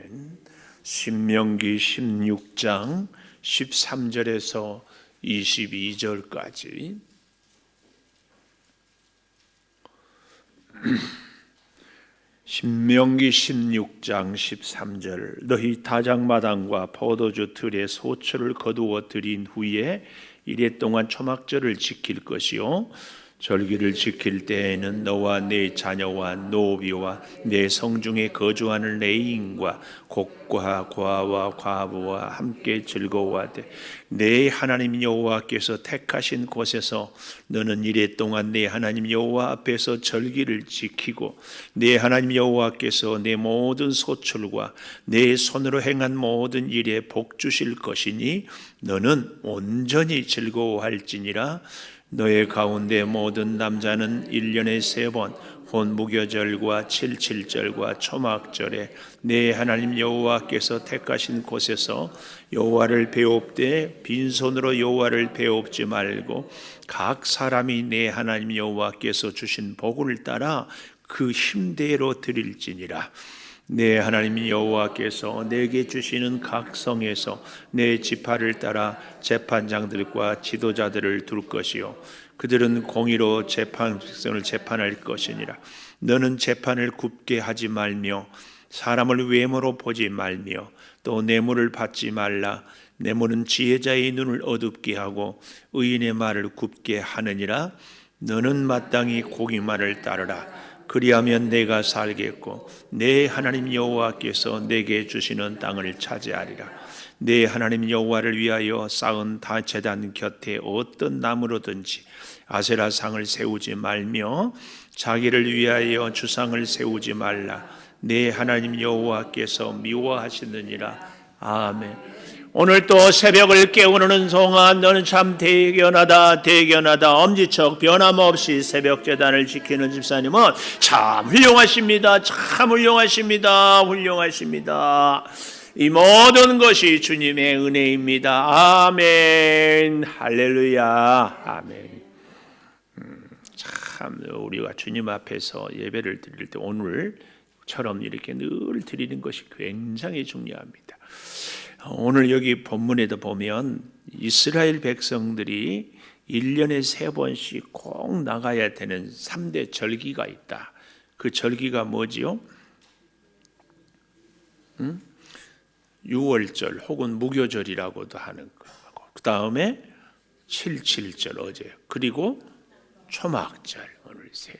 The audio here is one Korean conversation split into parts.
아멘. 신명기 16장 13절에서 22절까지 신명기 16장 13절 너희 다장마당과 포도주 틀에 소초를 거두어 들인 후에 이레 동안 초막절을 지킬 것이요 절기를 지킬 때에는 너와 네 자녀와 노비와 내 성중에 거주하는 레인과 곡과 과와 과부와 함께 즐거워하되 내 하나님 여호와께서 택하신 곳에서 너는 이레 동안 내 하나님 여호와 앞에서 절기를 지키고 내 하나님 여호와께서 내 모든 소출과 내 손으로 행한 모든 일에 복 주실 것이니 너는 온전히 즐거워할지니라. 너의 가운데 모든 남자는 1년에 3번 혼무교절과 칠칠절과 초막절에 내 하나님 여호와께서 택하신 곳에서 여호와를 배웁되 빈손으로 여호와를 배웁지 말고 각 사람이 내 하나님 여호와께서 주신 복을 따라 그 힘대로 드릴지니라. 내 하나님 여호와께서 내게 주시는 각 성에서 내 지파를 따라 재판장들과 지도자들을 둘 것이요 그들은 공의로 백성을 재판할 것이니라. 너는 재판을 굽게 하지 말며 사람을 외모로 보지 말며 또 뇌물을 받지 말라. 뇌물은 지혜자의 눈을 어둡게 하고 의인의 말을 굽게 하느니라. 너는 마땅히 공의 말을 따르라. 그리하면 내가 살겠고 내 하나님 여호와께서 내게 주시는 땅을 차지하리라. 내 하나님 여호와를 위하여 쌓은 다 제단 곁에 어떤 나무로든지 아세라상을 세우지 말며 자기를 위하여 주상을 세우지 말라. 내 하나님 여호와께서 미워하시느니라. 아멘. 오늘 또 새벽을 깨우는 동안 너는 참 대견하다 엄지척 변함없이 새벽 제단을 지키는 집사님은 참 훌륭하십니다. 참 훌륭하십니다. 이 모든 것이 주님의 은혜입니다. 아멘. 할렐루야. 아멘. 참 우리가 주님 앞에서 예배를 드릴 때 오늘처럼 이렇게 늘 드리는 것이 굉장히 중요합니다. 오늘 여기 본문에도 보면 이스라엘 백성들이 1년에 3번씩 꼭 나가야 되는 3대 절기가 있다. 그 절기가 뭐지요? 6월절 혹은 무교절이라고도 하는 거고, 그 다음에 7.7절 어제, 그리고 초막절 오늘 세.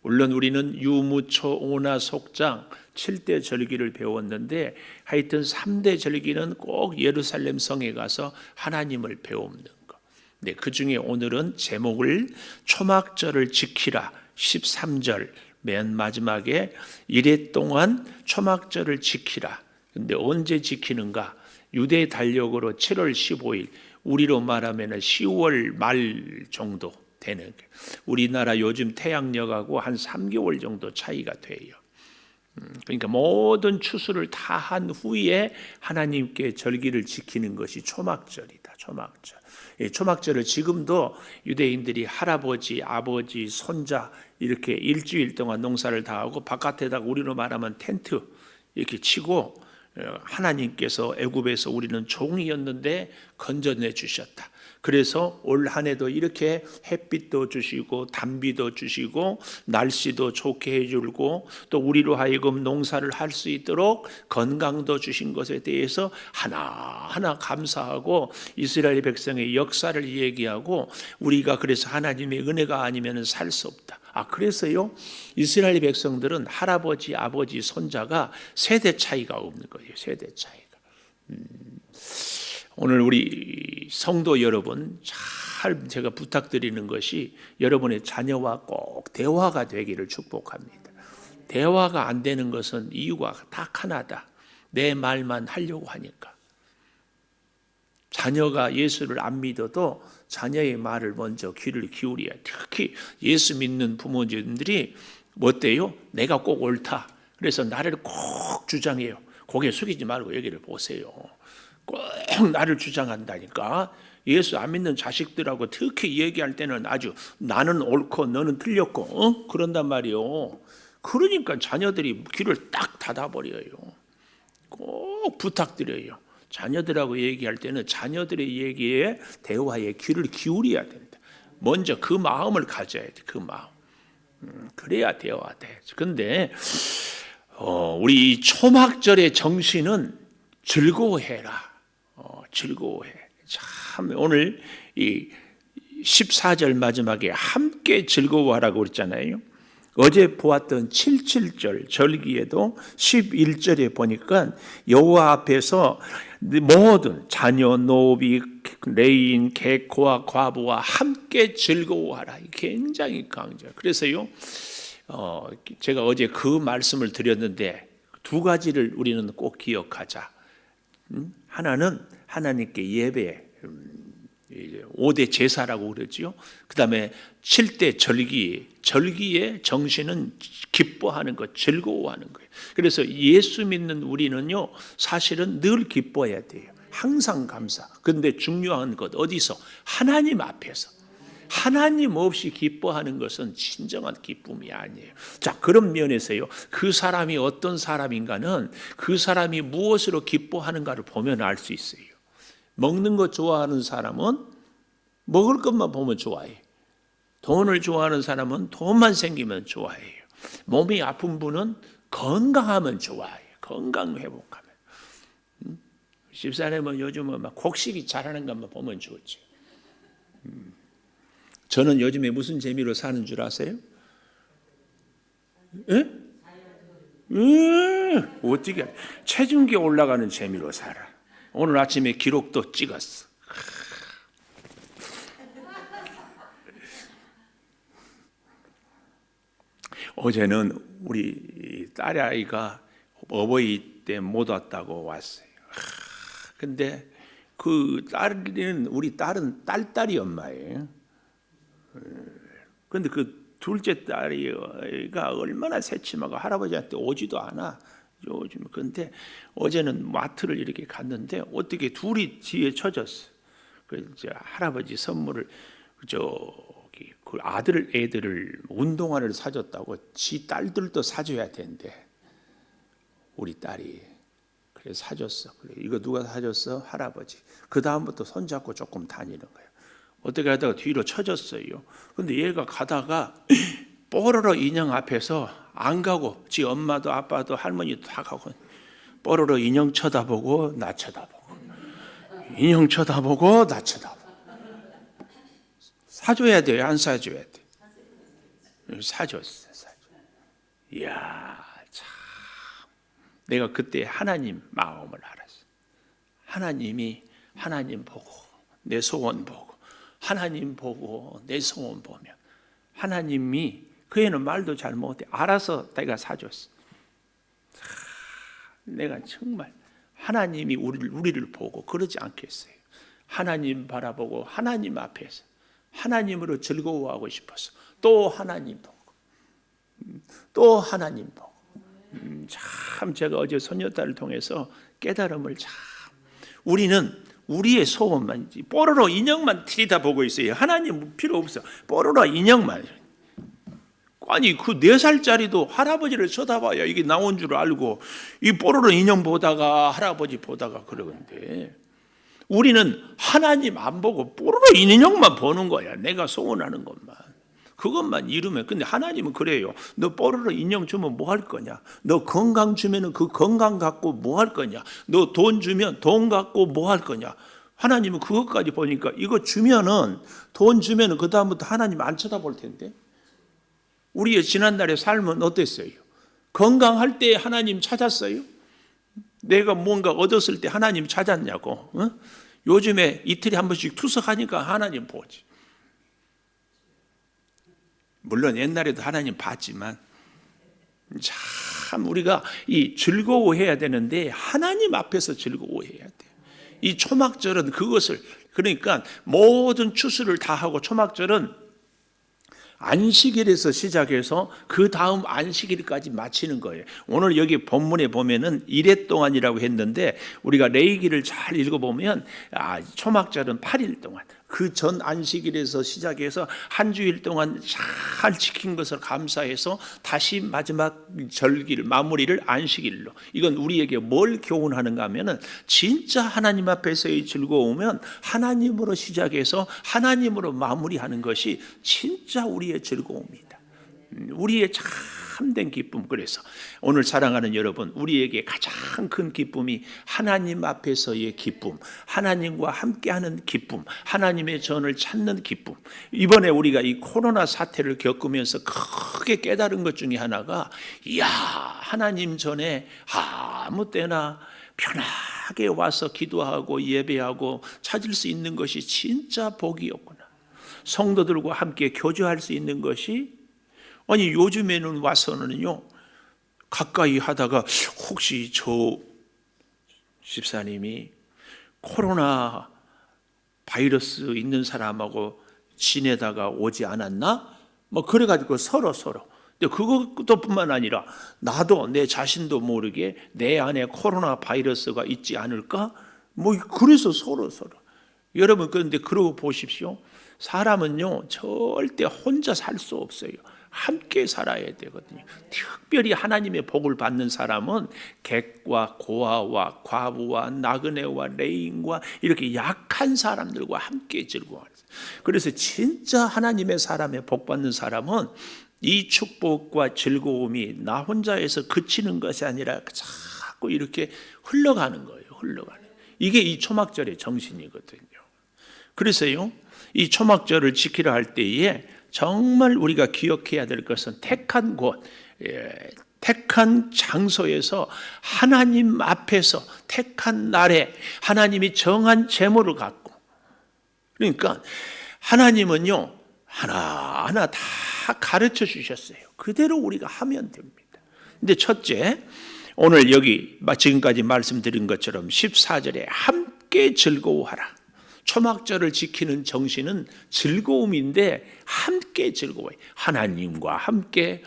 물론 우리는 유무초 오나 속장 7대 절기를 배웠는데 하여튼 3대 절기는 꼭 예루살렘 성에 가서 하나님을 배우는 것. 네, 그 중에 오늘은 제목을 초막절을 지키라 13절 맨 마지막에 이레 동안 초막절을 지키라. 근데 언제 지키는가? 유대 달력으로 7월 15일, 우리로 말하면 10월 말 정도 되는 거예요. 우리나라 요즘 태양력하고 한 3개월 정도 차이가 돼요. 그러니까 모든 추수를 다 한 후에 하나님께 절기를 지키는 것이 초막절이다. 초막절. 초막절을 지금도 유대인들이 할아버지, 아버지, 손자 이렇게 일주일 동안 농사를 다 하고 바깥에다가 우리로 말하면 텐트 이렇게 치고 하나님께서 애굽에서 우리는 종이었는데 건져내 주셨다. 그래서 올 한 해도 이렇게 햇빛도 주시고 단비도 주시고 날씨도 좋게 해주고 또 우리로 하여금 농사를 할 수 있도록 건강도 주신 것에 대해서 하나하나 감사하고 이스라엘 백성의 역사를 얘기하고 우리가 그래서 하나님의 은혜가 아니면 살 수 없다. 그래서요 이스라엘 백성들은 할아버지, 아버지, 손자가 세대 차이가 없는 거예요. 세대 차이가. 오늘 우리 성도 여러분 잘 제가 부탁드리는 것이 여러분의 자녀와 꼭 대화가 되기를 축복합니다. 대화가 안 되는 것은 이유가 딱 하나다. 내 말만 하려고 하니까. 자녀가 예수를 안 믿어도 자녀의 말을 먼저 귀를 기울여야. 특히 예수 믿는 부모님들이 뭐 어때요? 내가 꼭 옳다. 그래서 나를 꼭 주장해요. 고개 숙이지 말고 여기를 보세요. 꼭 나를 주장한다니까. 예수 안 믿는 자식들하고 특히 얘기할 때는 아주 나는 옳고 너는 틀렸고 그런단 말이에요. 그러니까 자녀들이 귀를 딱 닫아버려요. 꼭 꼭 부탁드려요. 자녀들하고 얘기할 때는 자녀들의 얘기에 대화에 귀를 기울여야 된다. 먼저 그 마음을 가져야 돼. 그 마음. 그래야 대화돼. 근데 우리 초막절의 정신은 즐거워해라. 즐거워해. 참 오늘 이 14절 마지막에 함께 즐거워하라고 그랬잖아요. 어제 보았던 77절 절기에도 11절에 보니까 여호와 앞에서 모든 자녀, 노비, 레인, 객코와 과부와 함께 즐거워하라. 굉장히 강조. 그래서요, 제가 어제 그 말씀을 드렸는데 두 가지를 우리는 꼭 기억하자. 하나는 하나님께 예배, 5대 제사라고 그러지요. 그 다음에 7대 절기의 정신은 기뻐하는 것, 즐거워하는 거예요. 그래서 예수 믿는 우리는요, 사실은 늘 기뻐해야 돼요. 항상 감사. 그런데 중요한 것 어디서? 하나님 앞에서. 하나님 없이 기뻐하는 것은 진정한 기쁨이 아니에요. 자, 그런 면에서요, 그 사람이 어떤 사람인가는 그 사람이 무엇으로 기뻐하는가를 보면 알 수 있어요. 먹는 거 좋아하는 사람은 먹을 것만 보면 좋아해. 돈을 좋아하는 사람은 돈만 생기면 좋아해요. 몸이 아픈 분은 건강하면 좋아해요. 건강 회복하면. 집사람은 요즘은 막 곡식이 자라는 것만 보면 좋지. 저는 요즘에 무슨 재미로 사는 줄 아세요? 예? 어떻게 체중계 올라가는 재미로 살아. 오늘 아침에 기록도 찍었어. 어제는 우리 딸아이가 어버이 때 못 왔다고 왔어요. 근데 그 딸은, 우리 딸은 딸딸이 엄마예요. 근데 그 둘째 딸이가 얼마나 새침하고 할아버지한테 오지도 않아. 요즘. 근데 어제는 마트를 이렇게 갔는데 어떻게 둘이 뒤에 쳐졌어. 그 이제 할아버지 선물을 저기 그 애들을 운동화를 사줬다고 지 딸들도 사줘야 된대. 우리 딸이. 그래서 사줬어. 그래, 이거 누가 사줬어? 할아버지. 그 다음부터 손잡고 조금 다니는 거예요. 어떻게 하다가 뒤로 쳐졌어요. 근데 얘가 가다가 뽀로로 인형 앞에서 안 가고 지 엄마도 아빠도 할머니도 다 가고 뽀로로 인형 쳐다보고 나 쳐다보고 인형 쳐다보고 나 쳐다보고. 사줘야 돼요? 안 사줘야 돼? 사줬어. 이야, 참. 내가 그때 하나님 마음을 알았어. 하나님 보고 내 소원 보고 하나님 보고 내 소원 보면 하나님이, 그 애는 말도 잘 못해. 알아서 내가 사줬어. 내가 정말 하나님이 우리를 보고 그러지 않겠어요? 하나님 바라보고 하나님 앞에서 하나님으로 즐거워하고 싶어서 또 하나님 보고 또 하나님 보고. 참 제가 어제 손녀딸을 통해서 깨달음을 참, 우리는 우리의 소원만, 뽀로로 인형만 들여다보고 있어요. 하나님 필요 없어. 뽀로로 인형만. 아니 그 4살짜리도 할아버지를 쳐다봐야 이게 나온 줄 알고 이 뽀로로 인형 보다가 할아버지 보다가 그러는데, 우리는 하나님 안 보고 뽀로로 인형만 보는 거야. 내가 소원하는 것만. 그것만 이루면. 근데 하나님은 그래요. 너 뽀로로 인형 주면 뭐 할 거냐? 너 건강 주면은 그 건강 갖고 뭐 할 거냐? 너 돈 주면 돈 갖고 뭐 할 거냐? 하나님은 그것까지 보니까 이거 주면은, 돈 주면은 그 다음부터 하나님 안 쳐다볼 텐데. 우리의 지난날의 삶은 어땠어요? 건강할 때 하나님 찾았어요? 내가 뭔가 얻었을 때 하나님 찾았냐고? 요즘에 이틀에 한 번씩 투석하니까 하나님 보지. 물론 옛날에도 하나님 봤지만, 참 우리가 이 즐거워해야 되는데 하나님 앞에서 즐거워해야 돼. 이 초막절은 그것을, 그러니까 모든 추수를 다 하고, 초막절은 안식일에서 시작해서 그 다음 안식일까지 마치는 거예요. 오늘 여기 본문에 보면은 이래 동안이라고 했는데, 우리가 레위기를 잘 읽어보면 초막절은 8일 동안, 그 전 안식일에서 시작해서 한 주일 동안 잘 지킨 것을 감사해서 다시 마지막 절기를 마무리를 안식일로. 이건 우리에게 뭘 교훈하는가 하면은 진짜 하나님 앞에서의 즐거움은 하나님으로 시작해서 하나님으로 마무리하는 것이 진짜 우리의 즐거움이다. 우리의 참된 기쁨. 그래서 오늘 사랑하는 여러분, 우리에게 가장 큰 기쁨이 하나님 앞에서의 기쁨, 하나님과 함께하는 기쁨, 하나님의 전을 찾는 기쁨. 이번에 우리가 이 코로나 사태를 겪으면서 크게 깨달은 것 중에 하나가, 이야, 하나님 전에 아무 때나 편하게 와서 기도하고 예배하고 찾을 수 있는 것이 진짜 복이었구나. 성도들과 함께 교제할 수 있는 것이, 아니 요즘에는 와서는요, 가까이 하다가 혹시 저 집사님이 코로나 바이러스 있는 사람하고 지내다가 오지 않았나? 뭐 그래가지고 서로. 근데 그것뿐만 아니라 나도 내 자신도 모르게 내 안에 코로나 바이러스가 있지 않을까? 뭐 그래서 서로. 여러분 그런데 그러고 보십시오. 사람은요 절대 혼자 살 수 없어요. 함께 살아야 되거든요. 특별히 하나님의 복을 받는 사람은 객과 고아와 과부와 나그네와 레인과 이렇게 약한 사람들과 함께 즐거워하는. 그래서 진짜 하나님의 사람의 복 받는 사람은 이 축복과 즐거움이 나 혼자에서 그치는 것이 아니라 자꾸 이렇게 흘러가는 거예요. 이게 이 초막절의 정신이거든요. 그래서요, 이 초막절을 지키려 할 때에 정말 우리가 기억해야 될 것은 택한 곳, 택한 장소에서 하나님 앞에서 택한 날에 하나님이 정한 제물을 갖고, 그러니까 하나님은요 하나하나 다 가르쳐 주셨어요. 그대로 우리가 하면 됩니다. 근데 첫째, 오늘 여기 지금까지 말씀드린 것처럼 14절에 함께 즐거워하라. 초막절을 지키는 정신은 즐거움인데 함께 즐거워요. 하나님과 함께,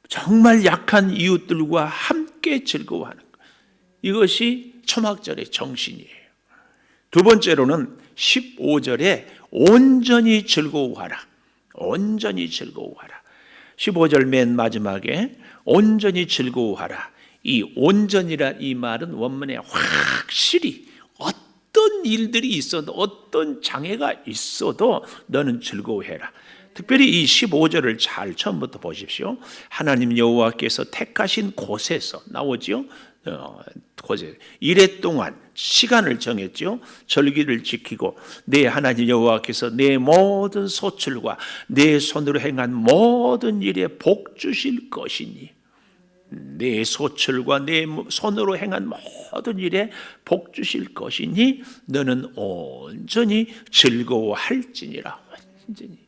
정말 약한 이웃들과 함께 즐거워하는 것. 이것이 초막절의 정신이에요. 두 번째로는 15절에 온전히 즐거워하라. 온전히 즐거워하라. 15절 맨 마지막에 온전히 즐거워하라. 이 온전이라 이 말은 원문에 확실히 어떤 일들이 있어도 어떤 장애가 있어도 너는 즐거워해라. 특별히 이 15절을 잘 처음부터 보십시오. 하나님 여호와께서 택하신 곳에서 나오지요. 곳에 이래 동안 시간을 정했죠. 절기를 지키고 내 하나님 여호와께서 내 모든 소출과 내 손으로 행한 모든 일에 복 주실 것이니, 내 소출과 내 손으로 행한 모든 일에 복 주실 것이니 너는 온전히 즐거워할지니라.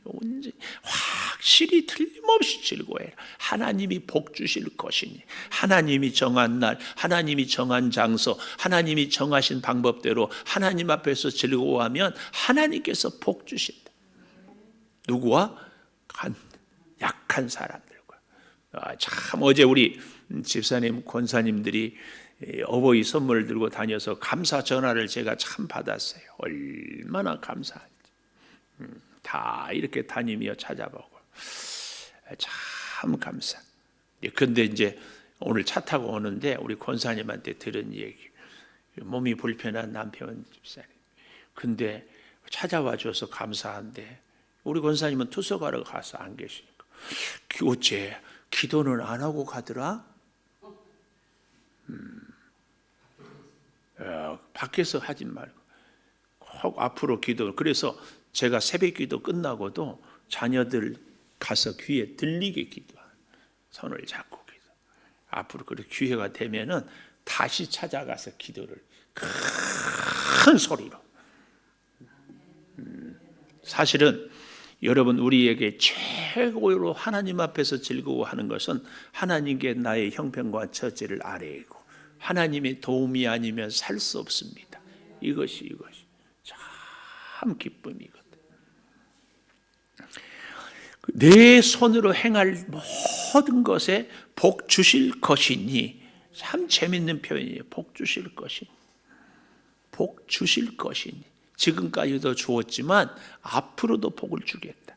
온전히 확실히 틀림없이 즐거워해라. 하나님이 복 주실 것이니, 하나님이 정한 날, 하나님이 정한 장소, 하나님이 정하신 방법대로 하나님 앞에서 즐거워하면 하나님께서 복 주신다. 누구와? 약한 사람들과. 참 어제 우리 집사님, 권사님들이 어버이 선물을 들고 다녀서 감사 전화를 제가 참 받았어요. 얼마나 감사한지. 다 이렇게 다니며 찾아보고 참 감사. 그런데 이제 오늘 차 타고 오는데 우리 권사님한테 들은 얘기, 몸이 불편한 남편 집사님. 근데 찾아와 줘서 감사한데 우리 권사님은 투석하러 가서 안 계시니까 어째 기도는 안 하고 가더라? 밖에서 하지 말고 꼭 앞으로 기도. 그래서 제가 새벽 기도 끝나고도 자녀들 가서 귀에 들리게 기도하는, 손을 잡고 기도. 앞으로 그렇게 기회가 되면은 다시 찾아가서 기도를 큰 소리로. 사실은 여러분, 우리에게 최고로 하나님 앞에서 즐거워하는 것은 하나님께 나의 형편과 처지를 아뢰고 하나님의 도움이 아니면 살 수 없습니다. 이것이 참 기쁨이거든. 내 손으로 행할 모든 것에 복 주실 것이니, 참 재밌는 표현이에요. 복 주실 것이니, 복 주실 것이니. 지금까지도 주었지만 앞으로도 복을 주겠다.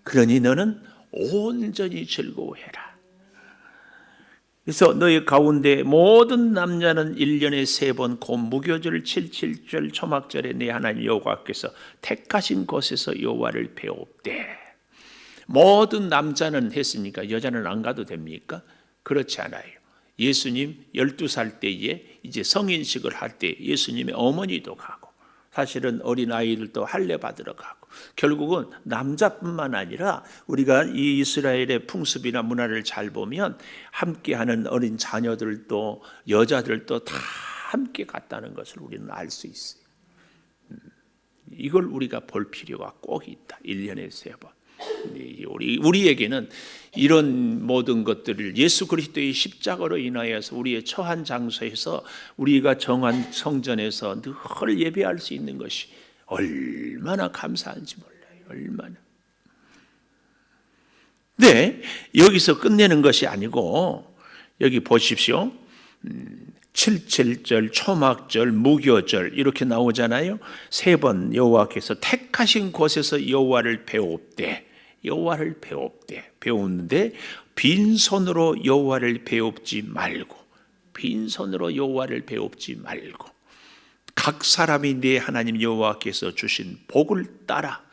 그러니 너는 온전히 즐거워해라. 그래서 너희 가운데 모든 남자는 1년에 3번 곧 무교절, 77절, 초막절에 내 하나님 여호와께서 택하신 곳에서 여호와를 배웁되. 모든 남자는 했으니까 여자는 안 가도 됩니까? 그렇지 않아요. 예수님 12살 때에 이제 성인식을 할 때 예수님의 어머니도 가고, 사실은 어린아이들도 할례 받으러 가고, 결국은 남자뿐만 아니라 우리가 이 이스라엘의 풍습이나 문화를 잘 보면 함께하는 어린 자녀들도 여자들도 다 함께 갔다는 것을 우리는 알 수 있어요. 이걸 우리가 볼 필요가 꼭 있다. 1년에 3번. 우리에게는 이런 모든 것들을 예수 그리스도의 십자가로 인하여서 우리의 처한 장소에서 우리가 정한 성전에서 늘 예배할 수 있는 것이 얼마나 감사한지 몰라요. 얼마나. 네, 여기서 끝내는 것이 아니고 여기 보십시오. 77절, 초막절, 무교절 이렇게 나오잖아요. 3번 여호와께서 택하신 곳에서 여호와를 배웁되. 여호와를 배웁되. 배우는데 빈손으로 여호와를 배웁지 말고, 빈손으로 여호와를 배웁지 말고 각 사람이 내 하나님 여호와께서 주신 복을 따라,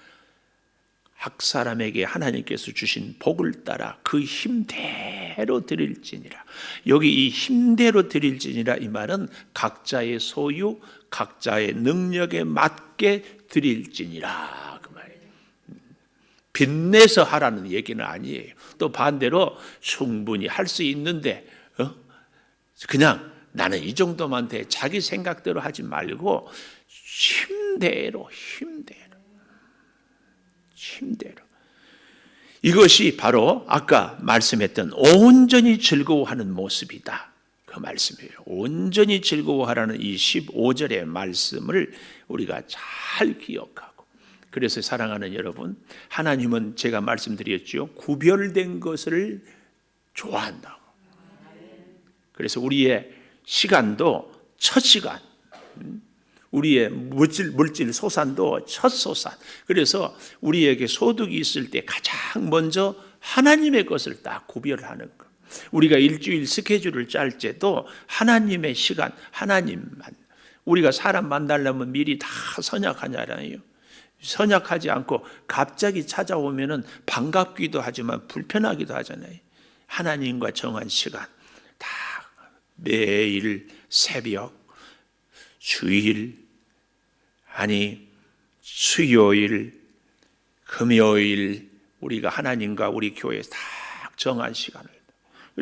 각 사람에게 하나님께서 주신 복을 따라 그 힘대로 드릴지니라. 여기 이 힘대로 드릴지니라 이 말은 각자의 소유, 각자의 능력에 맞게 드릴지니라 그 말이에요. 빚내서 하라는 얘기는 아니에요. 또 반대로 충분히 할 수 있는데 그냥 나는 이 정도만 돼, 자기 생각대로 하지 말고 힘대로. 이것이 바로 아까 말씀했던 온전히 즐거워하는 모습이다. 그 말씀이에요. 온전히 즐거워하라는 이 15절의 말씀을 우리가 잘 기억하고, 그래서 사랑하는 여러분, 하나님은 제가 말씀드렸죠. 구별된 것을 좋아한다고. 그래서 우리의 시간도 첫 시간, 우리의 물질 소산도 첫 소산. 그래서 우리에게 소득이 있을 때 가장 먼저 하나님의 것을 딱 구별하는 것. 우리가 일주일 스케줄을 짤 때도 하나님의 시간, 하나님만. 우리가 사람 만나려면 미리 다 선약하잖아요. 선약하지 않고 갑자기 찾아오면은 반갑기도 하지만 불편하기도 하잖아요. 하나님과 정한 시간 다 매일 새벽, 주일, 아니 수요일, 금요일 우리가 하나님과 우리 교회에서 딱 정한 시간을,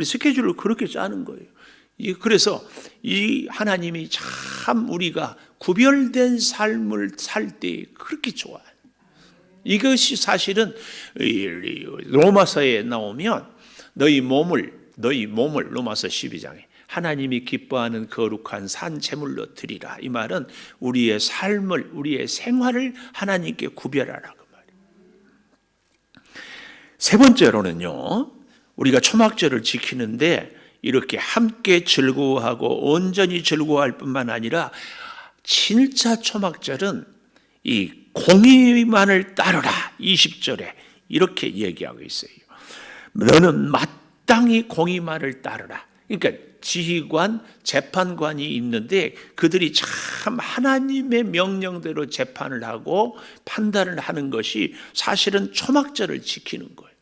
스케줄을 그렇게 짜는 거예요. 그래서 이 하나님이 참 우리가 구별된 삶을 살 때 그렇게 좋아요. 이것이 사실은 로마서에 나오면 너희 몸을 로마서 12장에 하나님이 기뻐하는 거룩한 산 제물로 드리라. 이 말은 우리의 삶을, 우리의 생활을 하나님께 구별하라 그 말이에요. 세 번째로는요, 우리가 초막절을 지키는데 이렇게 함께 즐거워하고 온전히 즐거워할 뿐만 아니라 진짜 초막절은 이 공의만을 따르라. 20절에 이렇게 얘기하고 있어요. 너는 마땅히 공의만을 따르라. 그러니까 지휘관, 재판관이 있는데 그들이 참 하나님의 명령대로 재판을 하고 판단을 하는 것이 사실은 초막절을 지키는 거예요.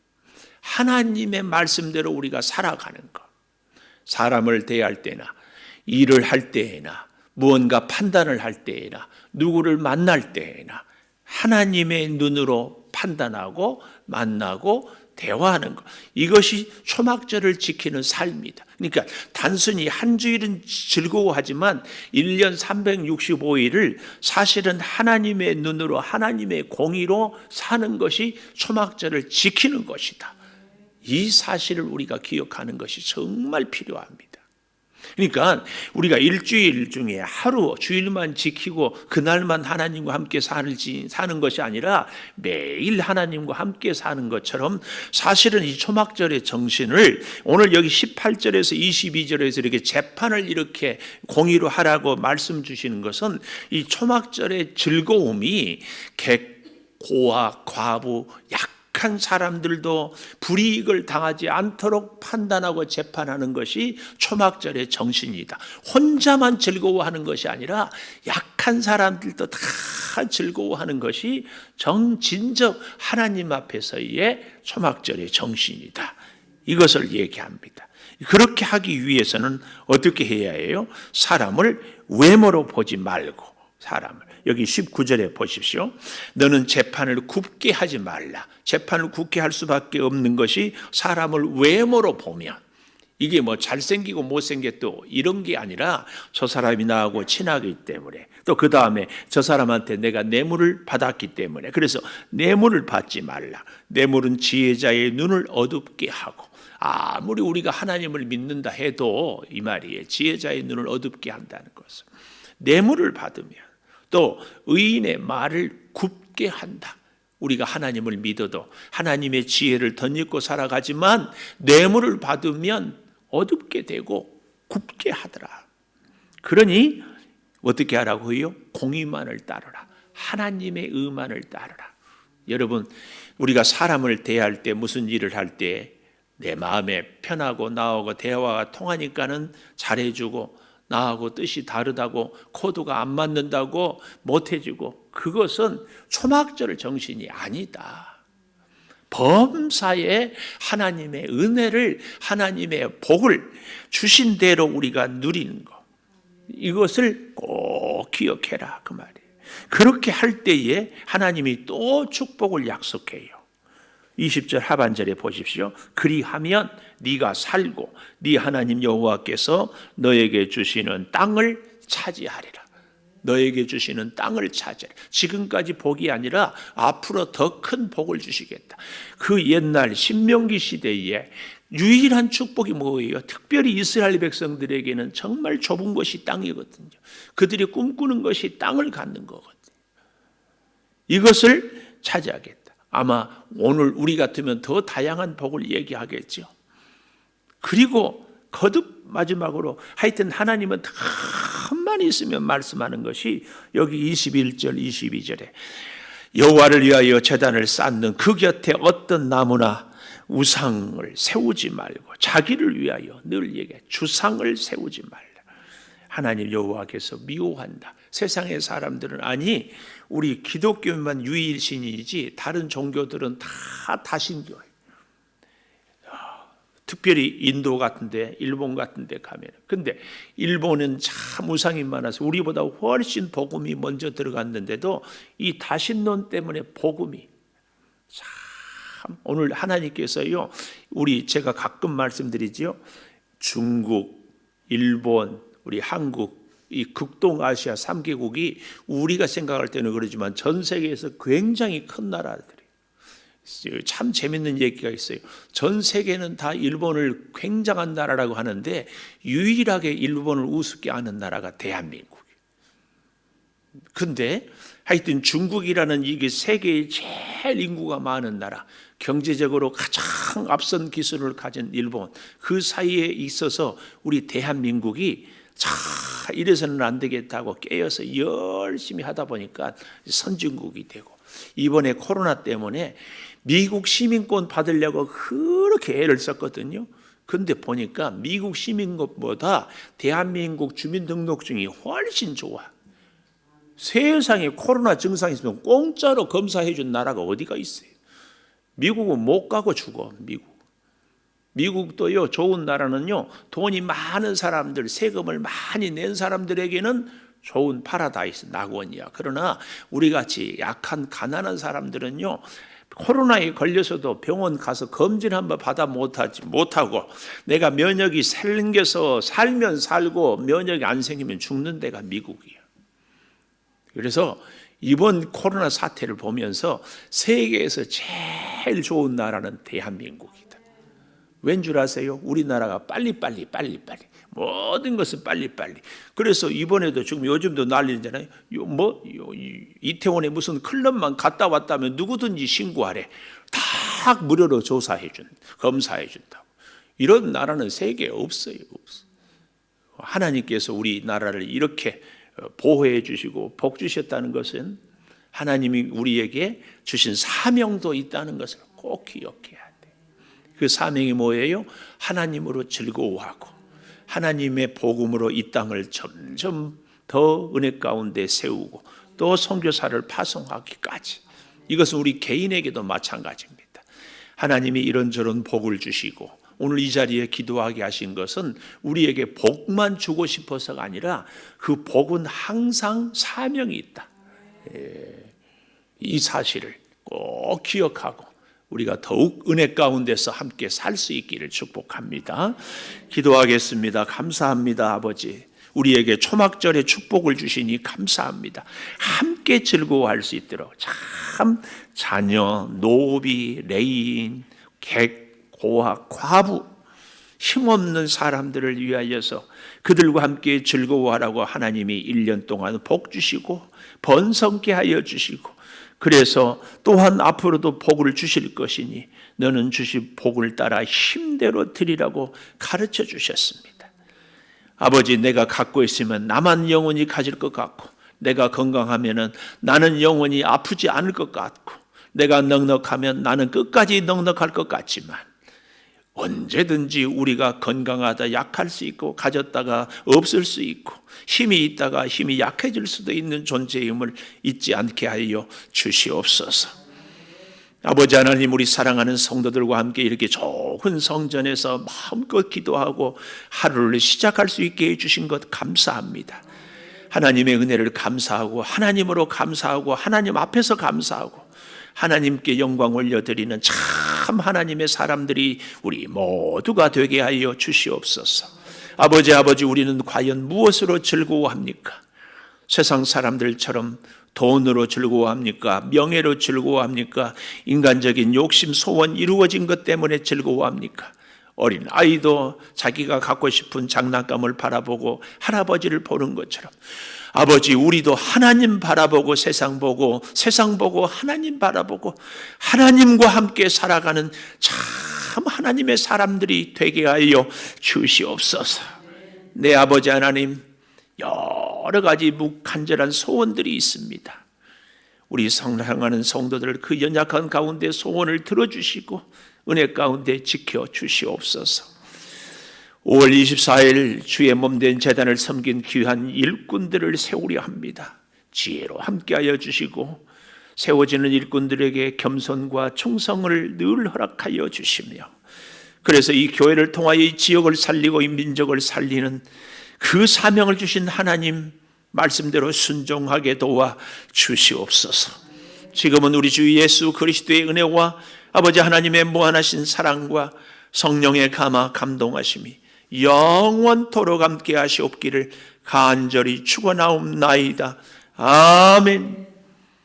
하나님의 말씀대로 우리가 살아가는 것. 사람을 대할 때나 일을 할 때에나 무언가 판단을 할 때에나 누구를 만날 때에나 하나님의 눈으로 판단하고 만나고 대화하는 것. 이것이 초막절을 지키는 삶이다. 그러니까 단순히 한 주일은 즐거워하지만 1년 365일을 사실은 하나님의 눈으로 하나님의 공의로 사는 것이 초막절을 지키는 것이다. 이 사실을 우리가 기억하는 것이 정말 필요합니다. 그러니까 우리가 일주일 중에 하루 주일만 지키고 그날만 하나님과 함께 사는 것이 아니라 매일 하나님과 함께 사는 것처럼, 사실은 이 초막절의 정신을 오늘 여기 18절에서 22절에서 이렇게 재판을 이렇게 공의로 하라고 말씀 주시는 것은, 이 초막절의 즐거움이 고아, 과부, 약한 사람들도 불이익을 당하지 않도록 판단하고 재판하는 것이 초막절의 정신이다. 혼자만 즐거워하는 것이 아니라 약한 사람들도 다 즐거워하는 것이 진정 하나님 앞에서의 초막절의 정신이다. 이것을 얘기합니다. 그렇게 하기 위해서는 어떻게 해야 해요? 사람을 외모로 보지 말고, 사람을 여기 19절에 보십시오. 너는 재판을 굽게 하지 말라. 재판을 굽게 할 수밖에 없는 것이 사람을 외모로 보면, 이게 뭐 잘생기고 못생겼고 이런 게 아니라 저 사람이 나하고 친하기 때문에, 또 그 다음에 저 사람한테 내가 뇌물을 받았기 때문에, 그래서 뇌물을 받지 말라. 뇌물은 지혜자의 눈을 어둡게 하고, 아무리 우리가 하나님을 믿는다 해도 이 말이에요. 지혜자의 눈을 어둡게 한다는 것은, 뇌물을 받으면 또 의인의 말을 굽게 한다. 우리가 하나님을 믿어도 하나님의 지혜를 덧입고 살아가지만 뇌물을 받으면 어둡게 되고 굽게 하더라. 그러니 어떻게 하라고요? 공의만을 따르라. 하나님의 의만을 따르라. 여러분, 우리가 사람을 대할 때, 무슨 일을 할 때 내 마음에 편하고 나하고 대화가 통하니까는 잘해주고, 나하고 뜻이 다르다고 코드가 안 맞는다고 못해주고, 그것은 초막절 정신이 아니다. 범사에 하나님의 은혜를, 하나님의 복을 주신 대로 우리가 누리는 것, 이것을 꼭 기억해라, 그 말이에요. 그렇게 할 때에 하나님이 또 축복을 약속해요. 20절 하반절에 보십시오. 그리하면 네가 살고 네 하나님 여호와께서 너에게 주시는 땅을 차지하리라. 너에게 주시는 땅을 차지하리라. 지금까지 복이 아니라 앞으로 더 큰 복을 주시겠다. 그 옛날 신명기 시대에 유일한 축복이 뭐예요? 특별히 이스라엘 백성들에게는 정말 좁은 것이 땅이거든요. 그들이 꿈꾸는 것이 땅을 갖는 거거든요. 이것을 차지하겠다. 아마 오늘 우리 같으면 더 다양한 복을 얘기하겠죠. 그리고 거듭 마지막으로, 하여튼 하나님은 가만히 있으면 말씀하는 것이 여기 21절 22절에, 여호와를 위하여 제단을 쌓는 그 곁에 어떤 나무나 우상을 세우지 말고, 자기를 위하여 늘 얘기해, 주상을 세우지 말라. 하나님 여호와께서 미워한다. 세상의 사람들은, 아니 우리 기독교만 유일신이지 다른 종교들은 다 다신교예요. 특별히 인도 같은데, 일본 같은데 가면, 근데 일본은 참 우상이 많아서 우리보다 훨씬 복음이 먼저 들어갔는데도 이 다신론 때문에 복음이 참, 오늘 하나님께서요, 우리 제가 가끔 말씀드리지요, 중국, 일본, 우리 한국, 이 극동아시아 3개국이 우리가 생각할 때는 그러지만 전 세계에서 굉장히 큰 나라들이에요. 참 재밌는 얘기가 있어요. 전 세계는 다 일본을 굉장한 나라라고 하는데 유일하게 일본을 우습게 하는 나라가 대한민국이에요. 근데 하여튼 중국이라는 이게 세계의 제일 인구가 많은 나라, 경제적으로 가장 앞선 기술을 가진 일본, 그 사이에 있어서 우리 대한민국이 이래서는 안 되겠다고 깨어서 열심히 하다 보니까 선진국이 되고, 이번에 코로나 때문에 미국 시민권 받으려고 그렇게 애를 썼거든요. 근데 보니까 미국 시민권보다 대한민국 주민등록증이 훨씬 좋아. 세상에 코로나 증상이 있으면 공짜로 검사해 준 나라가 어디가 있어요? 미국은 못 가고 죽어. 미국도요, 좋은 나라는요, 돈이 많은 사람들, 세금을 많이 낸 사람들에게는 좋은 파라다이스, 낙원이야. 그러나 우리같이 약한 가난한 사람들은요, 코로나에 걸려서도 병원 가서 검진 한번 받아 못하고, 내가 면역이 생겨서 살면 살고 면역이 안 생기면 죽는 데가 미국이야. 그래서 이번 코로나 사태를 보면서 세계에서 제일 좋은 나라는 대한민국이다. 왠 줄 아세요? 우리나라가 빨리 모든 것은 빨리빨리. 그래서 이번에도 지금 요즘도 난리잖아요. 이태원에 무슨 클럽만 갔다 왔다면 누구든지 신고하래. 다 무료로 검사해 준다고. 이런 나라는 세계에 없어요. 하나님께서 우리 나라를 이렇게 보호해 주시고 복 주셨다는 것은 하나님이 우리에게 주신 사명도 있다는 것을 꼭 기억해야 돼. 그 사명이 뭐예요? 하나님으로 즐거워하고 하나님의 복음으로 이 땅을 점점 더 은혜 가운데 세우고 또 선교사를 파송하기까지. 이것은 우리 개인에게도 마찬가지입니다. 하나님이 이런저런 복을 주시고 오늘 이 자리에 기도하게 하신 것은 우리에게 복만 주고 싶어서가 아니라 그 복은 항상 사명이 있다. 이 사실을 꼭 기억하고 우리가 더욱 은혜 가운데서 함께 살 수 있기를 축복합니다. 기도하겠습니다. 감사합니다, 아버지. 우리에게 초막절의 축복을 주시니 감사합니다. 함께 즐거워할 수 있도록 참 자녀, 노비, 레인, 객, 고아, 과부 힘없는 사람들을 위하여서 그들과 함께 즐거워하라고 하나님이 1년 동안 복 주시고 번성케 하여 주시고 그래서 또한 앞으로도 복을 주실 것이니 너는 주신 복을 따라 힘대로 드리라고 가르쳐 주셨습니다. 아버지, 내가 갖고 있으면 나만 영원히 가질 것 같고 내가 건강하면 나는 영원히 아프지 않을 것 같고 내가 넉넉하면 나는 끝까지 넉넉할 것 같지만 언제든지 우리가 건강하다 약할 수 있고 가졌다가 없을 수 있고 힘이 있다가 힘이 약해질 수도 있는 존재임을 잊지 않게 하여 주시옵소서. 아버지 하나님, 우리 사랑하는 성도들과 함께 이렇게 좋은 성전에서 마음껏 기도하고 하루를 시작할 수 있게 해주신 것 감사합니다. 하나님의 은혜를 감사하고 하나님으로 감사하고 하나님 앞에서 감사하고 하나님께 영광 올려드리는 참 하나님의 사람들이 우리 모두가 되게 하여 주시옵소서. 아버지, 우리는 과연 무엇으로 즐거워합니까? 세상 사람들처럼 돈으로 즐거워합니까? 명예로 즐거워합니까? 인간적인 욕심, 소원 이루어진 것 때문에 즐거워합니까? 어린 아이도 자기가 갖고 싶은 장난감을 바라보고 할아버지를 보는 것처럼 아버지, 우리도 하나님 바라보고 세상 보고 하나님 바라보고 하나님과 함께 살아가는 참 하나님의 사람들이 되게 하여 주시옵소서. 내 아버지 하나님, 여러 가지 간절한 소원들이 있습니다. 우리 사랑하는 성도들 그 연약한 가운데 소원을 들어주시고 은혜 가운데 지켜주시옵소서. 5월 24일 주의 몸된 제단을 섬긴 귀한 일꾼들을 세우려 합니다. 지혜로 함께하여 주시고 세워지는 일꾼들에게 겸손과 충성을 늘 허락하여 주시며 그래서 이 교회를 통하여 이 지역을 살리고 이 민족을 살리는 그 사명을 주신 하나님 말씀대로 순종하게 도와 주시옵소서. 지금은 우리 주 예수 그리스도의 은혜와 아버지 하나님의 무한하신 사랑과 성령의 감동하심이 영원토록 함께 하시옵기를 간절히 축원하옵나이다. 아멘.